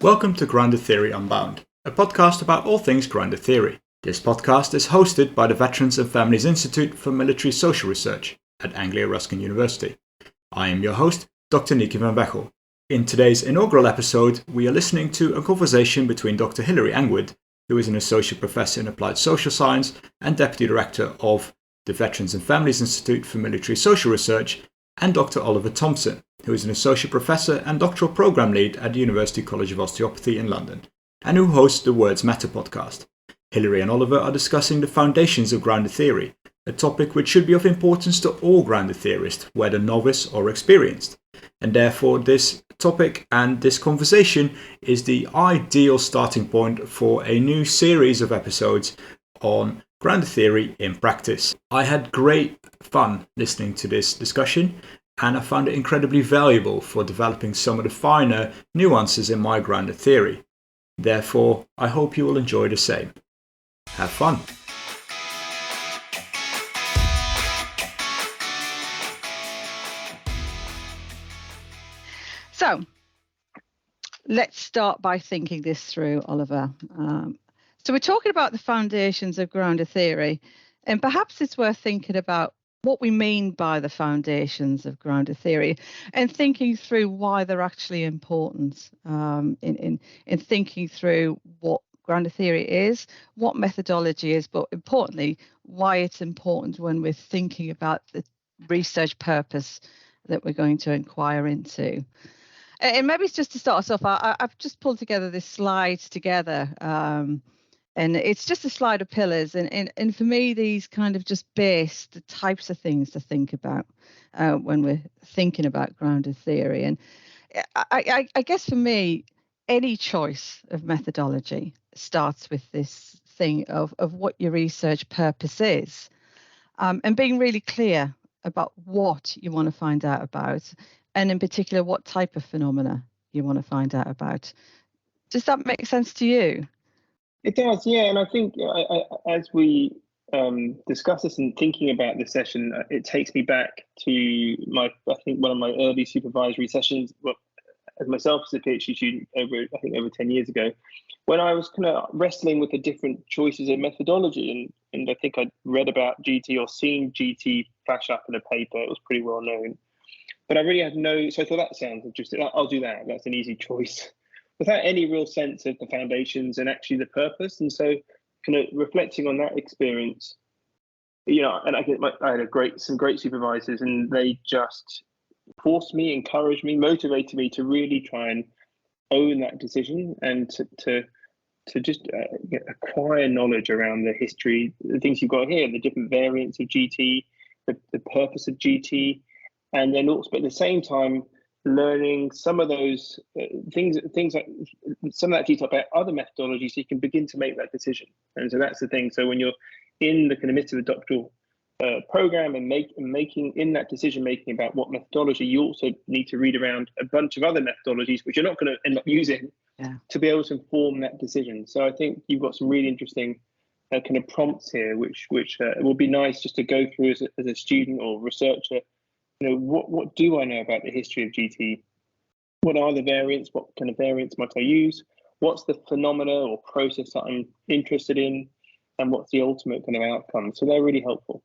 Welcome to Grounded Theory Unbound, a podcast about all things grounded theory. This podcast is hosted by the Veterans and Families Institute for Military Social Research at Anglia Ruskin University. I am your host, Dr. Nicky van Wechel. In today's inaugural episode, we are listening to a conversation between Dr. Hilary Engward, who is an Associate Professor in Applied Social Science and Deputy Director of the Veterans and Families Institute for Military Social Research, and Dr. Oliver Thompson, who is an Associate Professor and Doctoral Programme Lead at the University College of Osteopathy in London, and who hosts the Words Matter podcast. Hilary and Oliver are discussing the foundations of grounded theory, a topic which should be of importance to all grounded theorists, whether novice or experienced. And therefore, this topic and this conversation is the ideal starting point for a new series of episodes on grounded theory in practice. I had great fun listening to this discussion, and I found it incredibly valuable for developing some of the finer nuances in my grounded theory. Therefore, I hope you will enjoy the same. Have fun! So, let's start by thinking this through, Oliver. So we're talking about the foundations of grounded theory, and perhaps it's worth thinking about what we mean by the foundations of grounded theory and thinking through why they're actually important in thinking through what grounded theory is, what methodology is, but importantly, why it's important when we're thinking about the research purpose that we're going to inquire into. And maybe it's just to start us off, I've just pulled together this slide together, and it's just a slide of pillars. And for me, these kind of just base the types of things to think about when we're thinking about grounded theory. And I guess for me, any choice of methodology starts with this thing of what your research purpose is, and being really clear about what you want to find out about, and in particular, what type of phenomena you want to find out about. Does that make sense to you? It does, yeah. And I think as we discuss this and thinking about this session, it takes me back to one of my early supervisory sessions, as myself as a PhD student over 10 years ago, when I was kind of wrestling with the different choices of methodology. And I think I'd read about GT or seen GT flash up in a paper. It was pretty well known. But I really had so I thought that sounds interesting. I'll do that. That's an easy choice, without any real sense of the foundations and actually the purpose. And so, kind of reflecting on that experience, and I had some great supervisors, and they just forced me, encouraged me, motivated me to really try and own that decision and to just acquire knowledge around the history, the things you've got here, the different variants of GT, the purpose of GT. And then also, but at the same time, learning some of those things like some of that detail about other methodologies, so you can begin to make that decision. And so that's the thing. So when you're in the kind of midst of a doctoral program and making in that decision making about what methodology, you also need to read around a bunch of other methodologies which you're not going to end up using to be able to inform that decision. So I think you've got some really interesting kind of prompts here, which will be nice just to go through as a student or researcher. What do I know about the history of GT? What are the variants? What kind of variants might I use? What's the phenomena or process that I'm interested in? And what's the ultimate kind of outcome? So they're really helpful.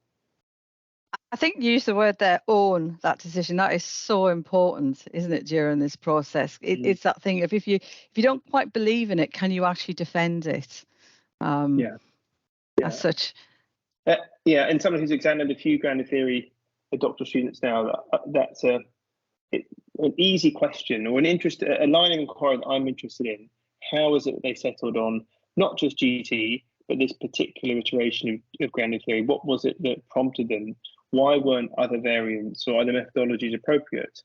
I think you used the word there, own that decision. That is so important, isn't it, during this process? It's that thing of if you don't quite believe in it, can you actually defend it? As such. And someone who's examined a few grounded theory doctoral students now, that's an easy question or a line of inquiry that I'm interested in. How is it they settled on not just GT, but this particular iteration of grounded theory? What was it that prompted them? Why weren't other variants or other methodologies appropriate?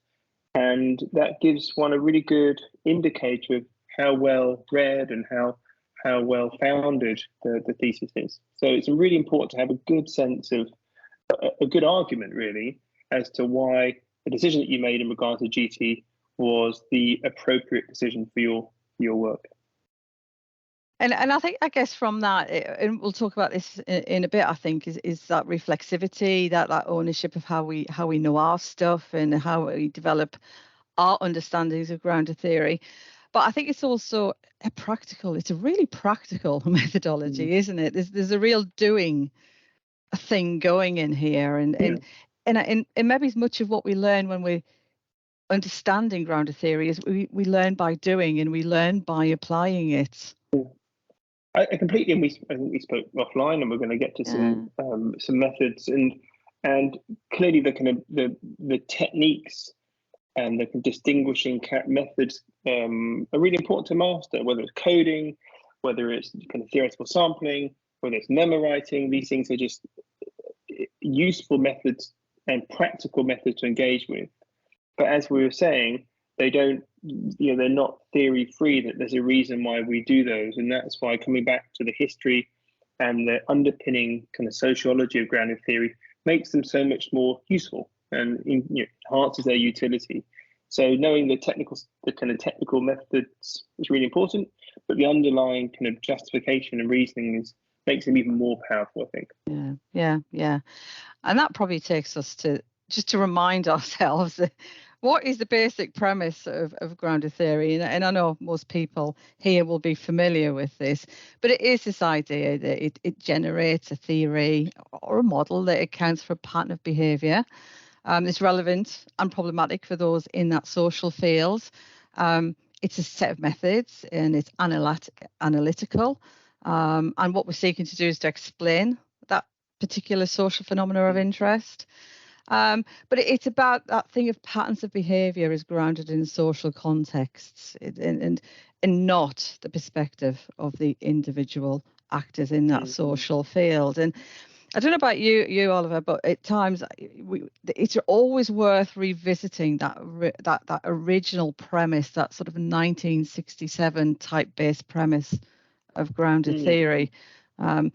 And that gives one a really good indicator of how well read and how well founded the thesis is. So it's really important to have a good sense of a good argument, really, as to why the decision that you made in regards to GT was the appropriate decision for your work. And I guess from that, and we'll talk about this in a bit, I think, is that reflexivity, that ownership of how we know our stuff and how we develop our understandings of grounded theory. but I think it's also it's a really practical methodology, isn't it? There's a real doing thing going in here, and maybe much of what we learn when we're understanding grounded theory is we learn by doing, and we learn by applying it. I completely, and I think we spoke offline, and we're going to get to some methods, and clearly the kind of the techniques and the distinguishing methods are really important to master, whether it's coding, whether it's kind of theoretical sampling, whether it's memorizing. These things are just useful methods and practical methods to engage with. But as we were saying, they don't, they're not theory free, that there's a reason why we do those. And that's why coming back to the history and the underpinning kind of sociology of grounded theory makes them so much more useful and enhances their utility. So knowing the kind of technical methods is really important, but the underlying kind of justification and reasoning makes them even more powerful, I think. Yeah. And that probably takes us to just to remind ourselves that what is the basic premise of grounded theory? And I know most people here will be familiar with this, but it is this idea that it generates a theory or a model that accounts for a pattern of behaviour. It's relevant and problematic for those in that social field. It's a set of methods, and it's analytical. And what we're seeking to do is to explain that particular social phenomena of interest. But it's about that thing of patterns of behaviour is grounded in social contexts and not the perspective of the individual actors in that social field. And I don't know about you, Oliver, but at times it's always worth revisiting that original premise, that sort of 1967 type-based premise of grounded theory. And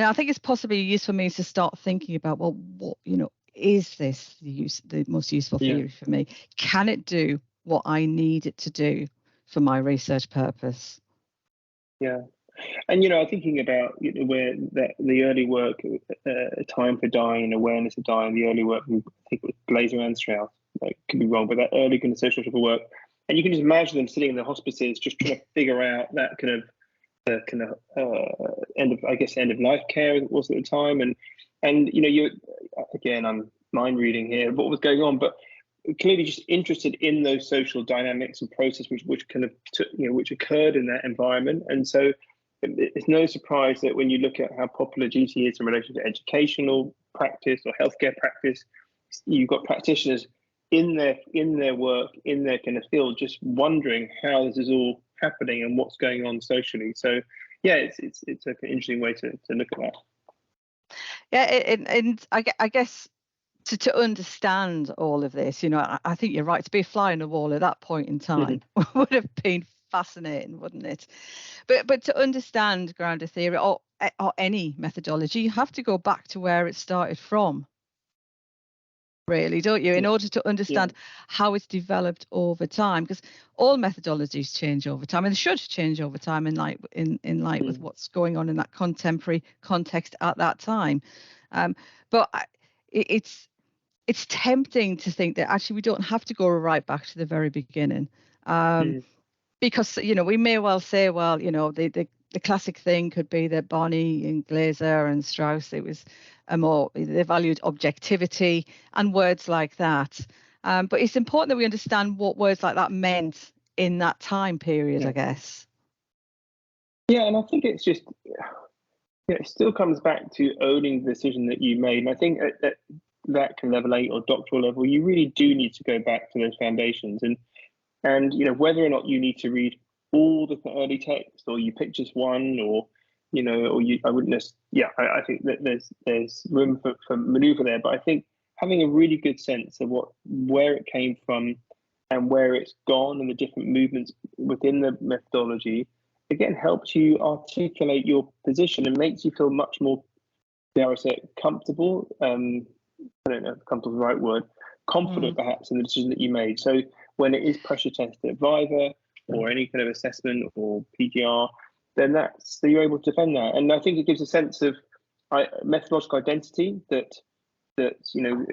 I think it's possibly useful for me to start thinking about, well, what, is this the most useful theory for me? Can it do what I need it to do for my research purpose? Yeah. And, I'm thinking about where the early work, Time for Dying and Awareness of Dying, the early work, I think it was Blazer and Strauss, I could be wrong, but that early kind of social work. And you can just imagine them sitting in the hospices just trying to figure out that kind of end of life care it was at the time. And you again, I'm mind reading here what was going on, but clearly just interested in those social dynamics and processes which kind of which occurred in that environment. And so it's no surprise that when you look at how popular GT is in relation to educational practice or healthcare practice, you've got practitioners in their work, in their kind of field, just wondering how this is all happening and what's going on socially. So yeah, it's an interesting way to look at that. Yeah, and I guess to understand all of this, I think you're right. To be a fly on the wall at that point in time would have been fascinating, wouldn't it? But to understand grounded theory or any methodology, you have to go back to where it started from, really, don't you, in order to understand how it's developed over time, because all methodologies change over time, and they should change over time in light with what's going on in that contemporary context at that time. But it's tempting to think that actually we don't have to go right back to the very beginning, because we may well say, well, the classic thing could be that Bonny and Glaser and Strauss, they valued objectivity and words like that. But it's important that we understand what words like that meant in that time period, I guess. Yeah, and I think it's just, it still comes back to owning the decision that you made. And I think at that kind of level 8 or doctoral level, you really do need to go back to those foundations. And whether or not you need to read all the early text, or you pick just one, or I wouldn't. I think that there's room for maneuver there. But I think having a really good sense of where it came from and where it's gone, and the different movements within the methodology, again, helps you articulate your position and makes you feel much more, dare I say, comfortable. I don't know if comfortable is the right word. Confident, perhaps, in the decision that you made. So when it is pressure tested at Viva or any kind of assessment or PGR, then you're able to defend that. And I think it gives a sense of methodological identity that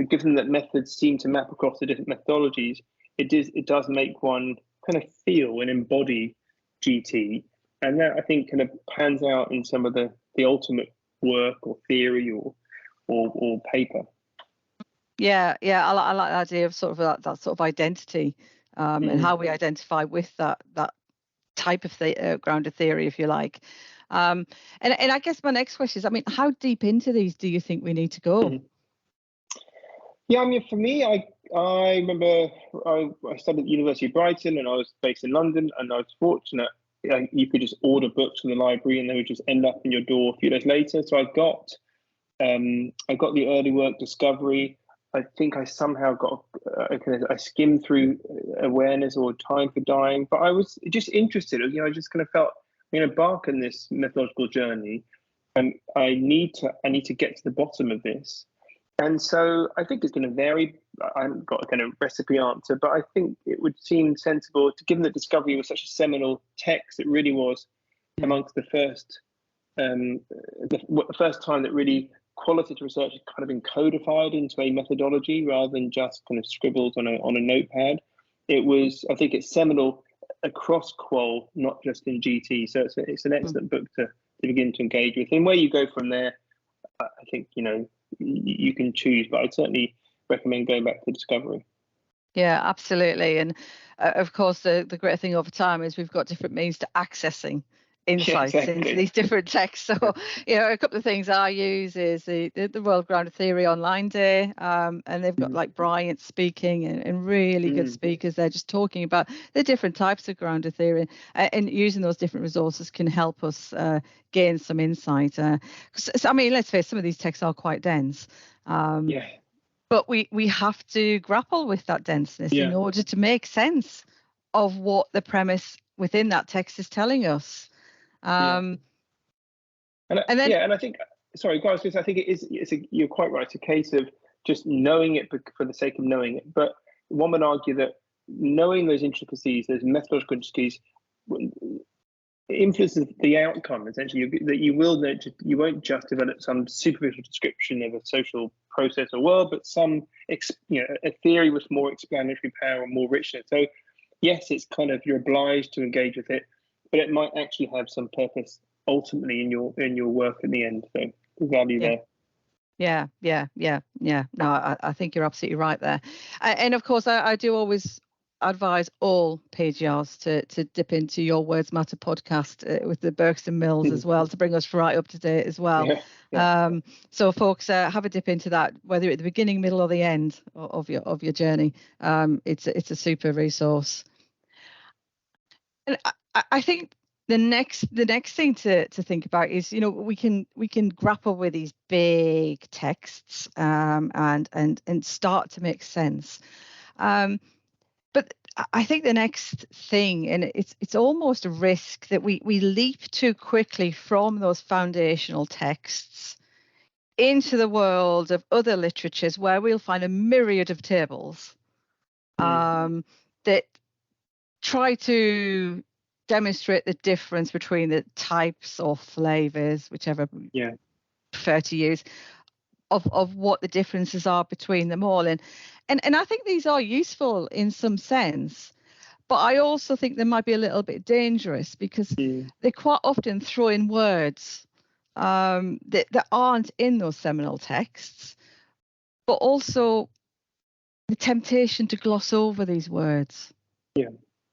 given that methods seem to map across the different methodologies, it does make one kind of feel and embody GT, and that I think kind of pans out in some of the ultimate work or theory or paper. Yeah, I like the idea of sort of that sort of identity, and how we identify with that type of grounded theory, if you like. And I guess my next question is, I mean, how deep into these do you think we need to go? Yeah, I mean, for me, I remember I studied at the University of Brighton, and I was based in London, and I was fortunate you could just order books from the library, and they would just end up in your door a few days later. So I got the early work discovery. I think I somehow got I skimmed through awareness or time for dying, but I was just interested. I just kind of felt embark on this methodological journey, and I need to get to the bottom of this. And so I think it's going to vary. I haven't got a kind of recipe answer, but I think it would seem sensible, given that Discovery was such a seminal text, it really was amongst the first time that really qualitative research is kind of been codified into a methodology rather than just kind of scribbled on a notepad. I think it's seminal across qual, not just in GT. So it's an excellent book to begin to engage with. And where you go from there, I think, you can choose, but I'd certainly recommend going back to Discovery. Yeah, absolutely. And of course, the great thing over time is we've got different means to accessing insights into these different texts. So, a couple of things I use is the World Grounded Theory Online Day, and they've got like Bryant speaking and really good speakers. They're just talking about the different types of grounded theory, and using those different resources can help us gain some insight. So, I mean, let's face it, some of these texts are quite dense. But we have to grapple with that denseness in order to make sense of what the premise within that text is telling us. And I think, sorry, guys, I think you're quite right. It's a case of just knowing it for the sake of knowing it. But one would argue that knowing those intricacies, those methodological intricacies, influences the outcome. Essentially, that you won't just develop some superficial description of a social process or world, but some a theory with more explanatory power and more richness. So yes, it's kind of, you're obliged to engage with it, but it might actually have some purpose ultimately in your work at the end. So the value there. Yeah. No, I think you're absolutely right there. And of course, I do always advise all PGRs to dip into your Words Matter podcast with the Berkson Mills as well, to bring us right up to date as well. So folks, have a dip into that, whether at the beginning, middle, or the end of your journey. It's a super resource. And I think the next thing to think about is, we can grapple with these big texts and start to make sense. But I think the next thing, and it's almost a risk, that we leap too quickly from those foundational texts into the world of other literatures where we'll find a myriad of tables that try to demonstrate the difference between the types or flavors, whichever you prefer to use, of what the differences are between them all. And I think these are useful in some sense, but I also think they might be a little bit dangerous because they quite often throw in words that aren't in those seminal texts, but also the temptation to gloss over these words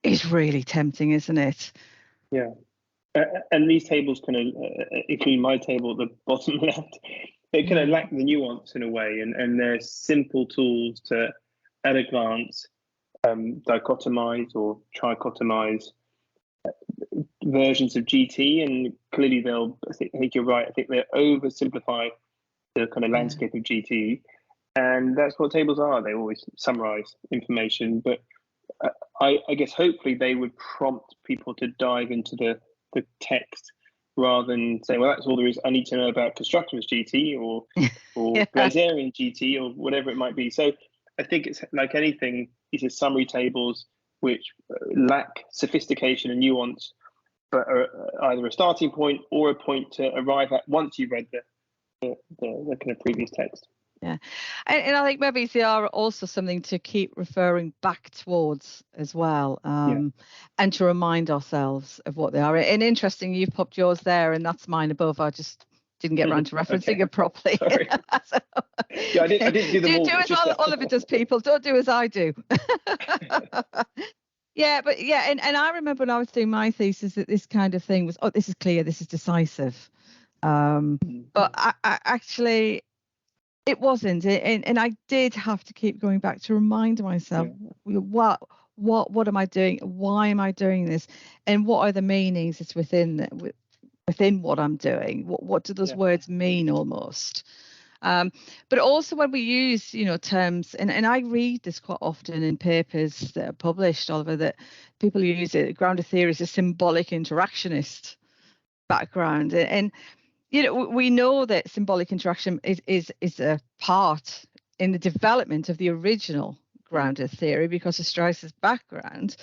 is really tempting, isn't it? Yeah. And these tables kind of, including my table at the bottom left, they kind of lack the nuance in a way, and they're simple tools to, at a glance, dichotomize or trichotomize versions of GT, and clearly I think you're right, I think they oversimplify the kind of landscape of GT, and that's what tables are. They always summarize information, but I guess hopefully they would prompt people to dive into the text rather than say, well, that's all there is. I need to know about constructivist GT or Blazarian GT or whatever it might be. So I think it's like anything, these are summary tables which lack sophistication and nuance, but are either a starting point or a point to arrive at once you've read the kind of previous text. Yeah, and I think maybe they are also something to keep referring back towards as well, and to remind ourselves of what they are. And interesting, you've popped yours there, and that's mine above. I just didn't get around to referencing it properly. Sorry. So, Yeah, I didn't do them all. Do as Oliver does, people. Don't do as I do. Yeah, but yeah, and I remember when I was doing my thesis that this kind of thing was, this is clear, this is decisive. But I actually, it wasn't, and I did have to keep going back to remind myself, what am I doing? Why am I doing this? And what are the meanings that's within what I'm doing? What do those words mean almost? But also when we use, terms, and I read this quite often in papers that are published, Oliver, that people use it. Grounded theory is a symbolic interactionist background, and we know that symbolic interaction is a part in the development of the original grounded theory because of Strauss's background.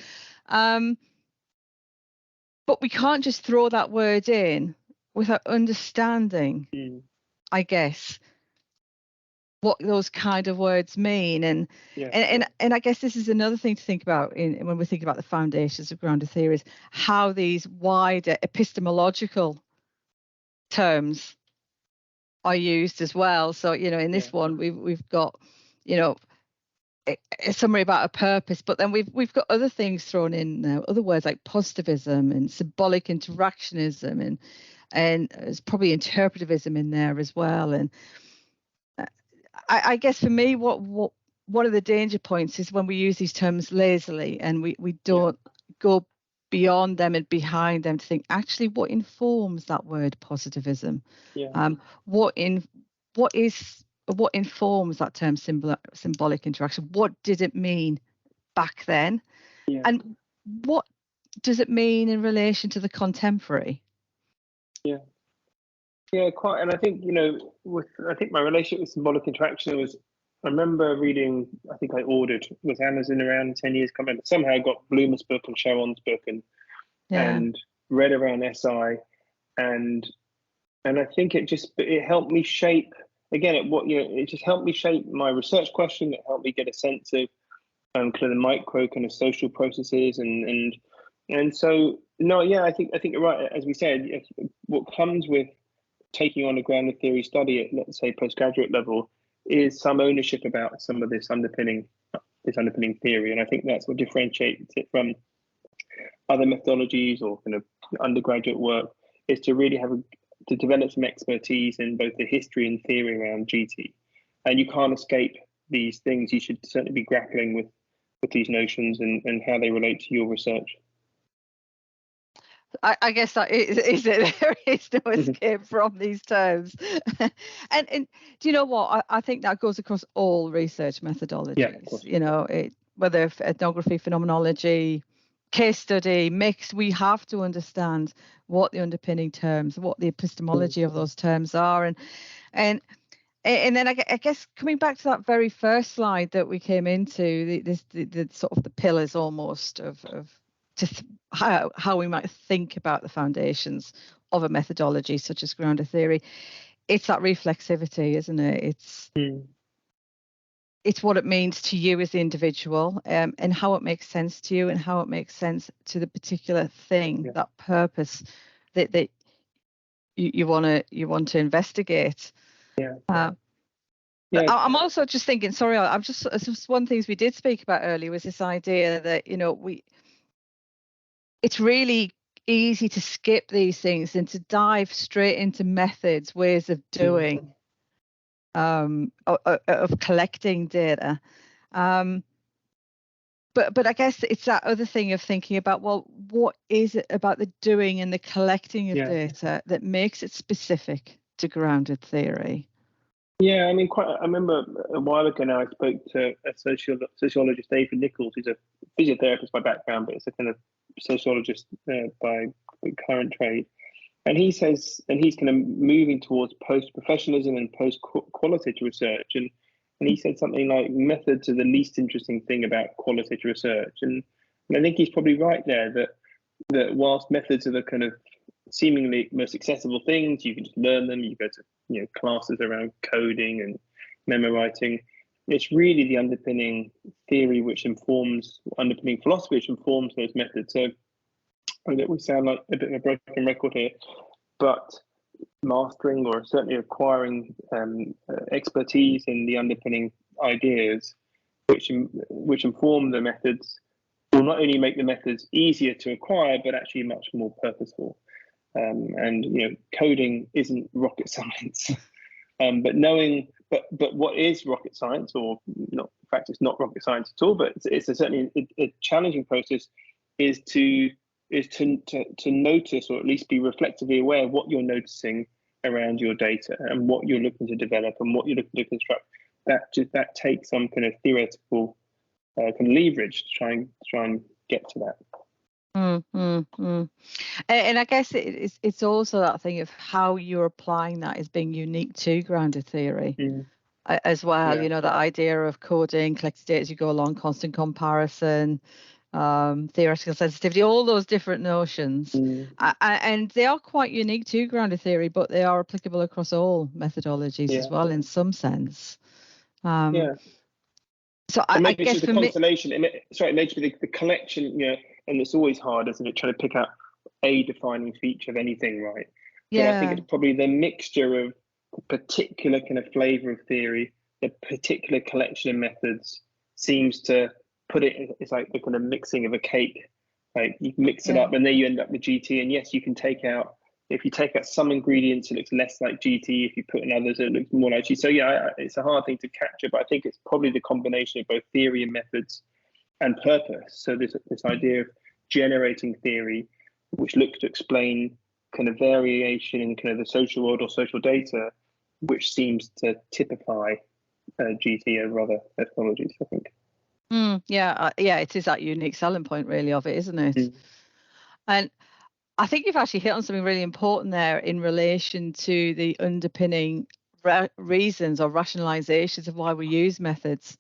But we can't just throw that word in without understanding, I guess, what those kind of words mean. And I guess this is another thing to think about when we think about the foundations of grounded theory, is how these wider epistemological terms are used as well. So, in this one, we've got, a summary about a purpose, but then we've got other things thrown in now, other words like positivism and symbolic interactionism, and there's probably interpretivism in there as well. And I guess for me, what one of the danger points is when we use these terms lazily and we don't go beyond them and behind them to think actually what informs that word positivism. What informs that term symbolic interaction? What did it mean back then? And what does it mean in relation to the contemporary? Yeah, quite. And I think, I think my relationship with symbolic interaction was, I remember reading, I think I ordered, was Amazon around 10 years, can't remember. Somehow I got Bloomer's book and Sharon's book and read around SI. And I think it helped me shape, again, it just helped me shape my research question. It helped me get a sense of kind of the micro kind of social processes and so, I think you're right. As we said, what comes with taking on a grounded theory study at, let's say, postgraduate level is some ownership about some of this underpinning theory. And I think that's what differentiates it from other methodologies or kind of undergraduate work, is to really to develop some expertise in both the history and theory around GT. And you can't escape these things. You should certainly be grappling with these notions and how they relate to your research. I guess that is it. There is no escape from these terms. and do you know what? I think that goes across all research methodologies. Whether ethnography, phenomenology, case study, mixed, we have to understand what the underpinning terms, what the epistemology of those terms are. And then I guess coming back to that very first slide that we came into, the sort of the pillars almost of how we might think about the foundations of a methodology such as grounded theory. It's that reflexivity, isn't it? It's what it means to you as the individual, and how it makes sense to you and how it makes sense to the particular thing, that purpose that you want to investigate. I'm also just thinking, sorry, just one of the things we did speak about earlier was this idea that it's really easy to skip these things and to dive straight into methods, ways of doing, of collecting data. But I guess it's that other thing of thinking about, well, what is it about the doing and the collecting of data that makes it specific to grounded theory? Yeah, I mean, I remember a while ago now, I spoke to a sociologist, David Nichols, who's a physiotherapist by background, but it's a kind of sociologist by current trade. And he says, and he's kind of moving towards post-professionalism and post-qualitative research. And he said something like, methods are the least interesting thing about qualitative research. And I think he's probably right there, that whilst methods are the kind of seemingly most accessible things, you can just learn them, you go to classes around coding and writing. It's really the underpinning theory underpinning philosophy which informs those methods. So I know we sound like a bit of a broken record here, but mastering or certainly acquiring expertise in the underpinning ideas which inform the methods will not only make the methods easier to acquire, but actually much more purposeful. And coding isn't rocket science, but what is rocket science, or not? In fact, it's not rocket science at all. But it's certainly a challenging process. Is to notice, or at least be reflectively aware of what you're noticing around your data and what you're looking to develop and what you're looking to construct. That takes some kind of theoretical kind of leverage to try and get to that. And I guess it's also that thing of how you're applying that as being unique to grounded theory as well. Yeah. The idea of coding, collected data as you go along, constant comparison, theoretical sensitivity, all those different notions. And they are quite unique to grounded theory, but they are applicable across all methodologies as well in some sense. So I guess the constellation. Maybe the collection. And it's always hard, isn't it, trying to pick out a defining feature of anything, right? Yeah. But I think it's probably the mixture of the particular kind of flavor of theory, the particular collection of methods seems to put it. It's like the kind of mixing of a cake. Like you mix it up, and then you end up with GT. And yes, you can take out. If you take out some ingredients, it looks less like GT. If you put in others, it looks more like GT. So it's a hard thing to capture, but I think it's probably the combination of both theory and methods and purpose. So this idea of generating theory, which looks to explain kind of variation in kind of the social world or social data, which seems to typify GT over other methodologies, I think. It is that unique selling point really of it, isn't it? And I think you've actually hit on something really important there in relation to the underpinning reasons or rationalizations of why we use methods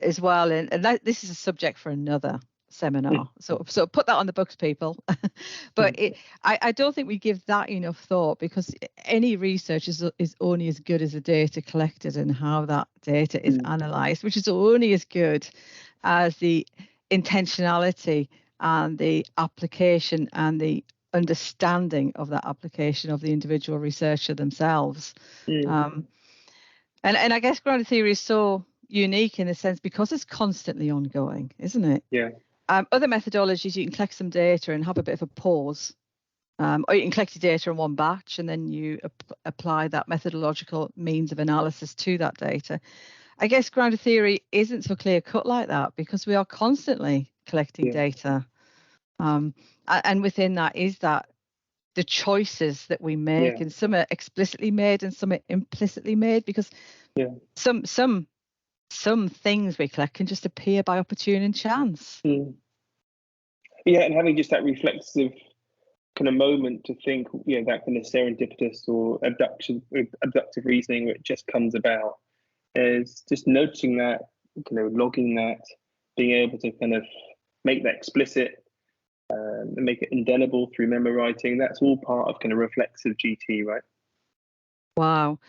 as well. And this is a subject for another seminar. So put that on the books, people. But I don't think we give that enough thought, because any research is only as good as the data collected and how that data is analysed, which is only as good as the intentionality and the application and the understanding of that application of the individual researcher themselves. And I guess grounded theory is so unique in a sense because it's constantly ongoing, isn't it? Yeah. Other methodologies, you can collect some data and have a bit of a pause, or you can collect your data in one batch and then you apply that methodological means of analysis to that data. I guess grounded theory isn't so clear cut like that, because we are constantly collecting data, and within that is that the choices that we make, and some are explicitly made and some are implicitly made, because some things we collect can just appear by opportune and chance. And having just that reflexive kind of moment to think, that kind of serendipitous or abductive reasoning where it just comes about, is just noticing that, logging that, being able to kind of make that explicit and make it indelible through memo writing. That's all part of kind of reflexive GT, right? Wow.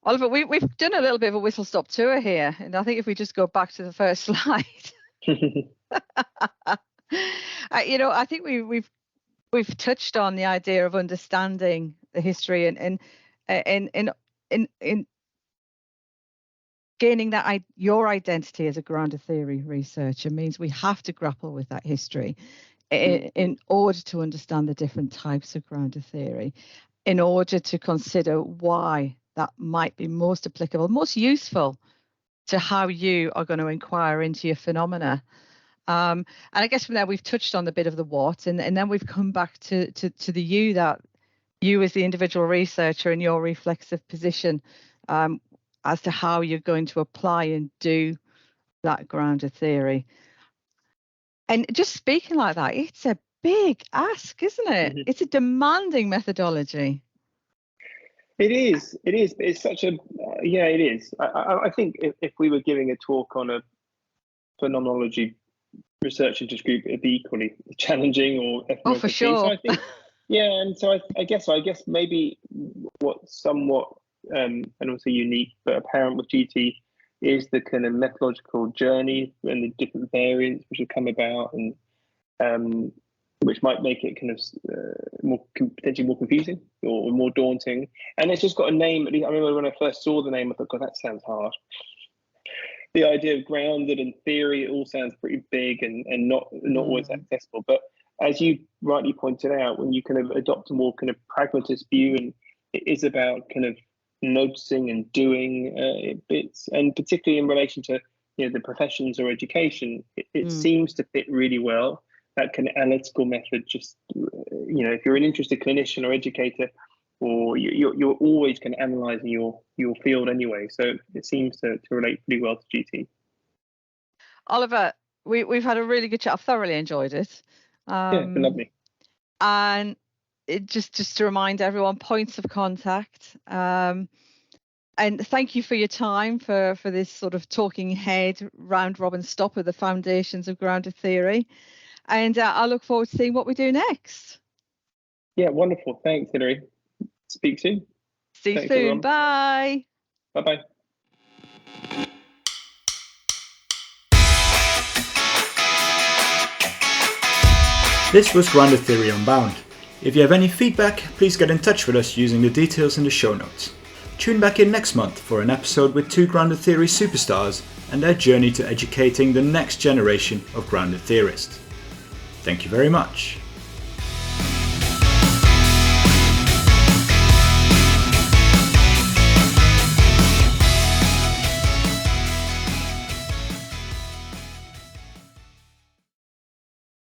Oliver, we've done a little bit of a whistle-stop tour here, and I think if we just go back to the first slide, I think we've touched on the idea of understanding the history and in gaining that your identity as a grounded theory researcher means we have to grapple with that history in order to understand the different types of grounded theory, in order to consider why that might be most applicable, most useful to how you are going to inquire into your phenomena. And I guess from there we've touched on the bit of the what, and then we've come back to the you, that you as the individual researcher in your reflexive position, as to how you're going to apply and do that grounded theory. And just speaking like that, it's a big ask, isn't it? It's a demanding methodology. It is. It's such a, it is. I think if we were giving a talk on a phenomenology research interest group, it'd be equally challenging or for sure. So I think, and so I guess maybe what somewhat and also unique but apparent with GT is the kind of methodological journey and the different variants which have come about, and which might make it kind of potentially more confusing or more daunting. And it's just got a name. I remember when I first saw the name, I thought, God, that sounds hard. The idea of grounded and theory, it all sounds pretty big and not always accessible. But as you rightly pointed out, when you kind of adopt a more kind of pragmatist view, and it is about kind of noticing and doing bits, and particularly in relation to the professions or education, it seems to fit really well. That kind of analytical method, just if you're an interested clinician or educator, or you're always kind of analysing your field anyway, so it seems to relate pretty well to GT. Oliver, we've had a really good chat. I've thoroughly enjoyed it. Yeah, it's been lovely. And it just to remind everyone, points of contact. And thank you for your time for this sort of talking head round robin stop of the foundations of grounded theory. And I look forward to seeing what we do next. Yeah, wonderful. Thanks, Hilary. Speak soon. See you soon. Everyone. Bye. Bye-bye. This was Grounded Theory Unbound. If you have any feedback, please get in touch with us using the details in the show notes. Tune back in next month for an episode with two Grounded Theory superstars and their journey to educating the next generation of grounded theorists. Thank you very much.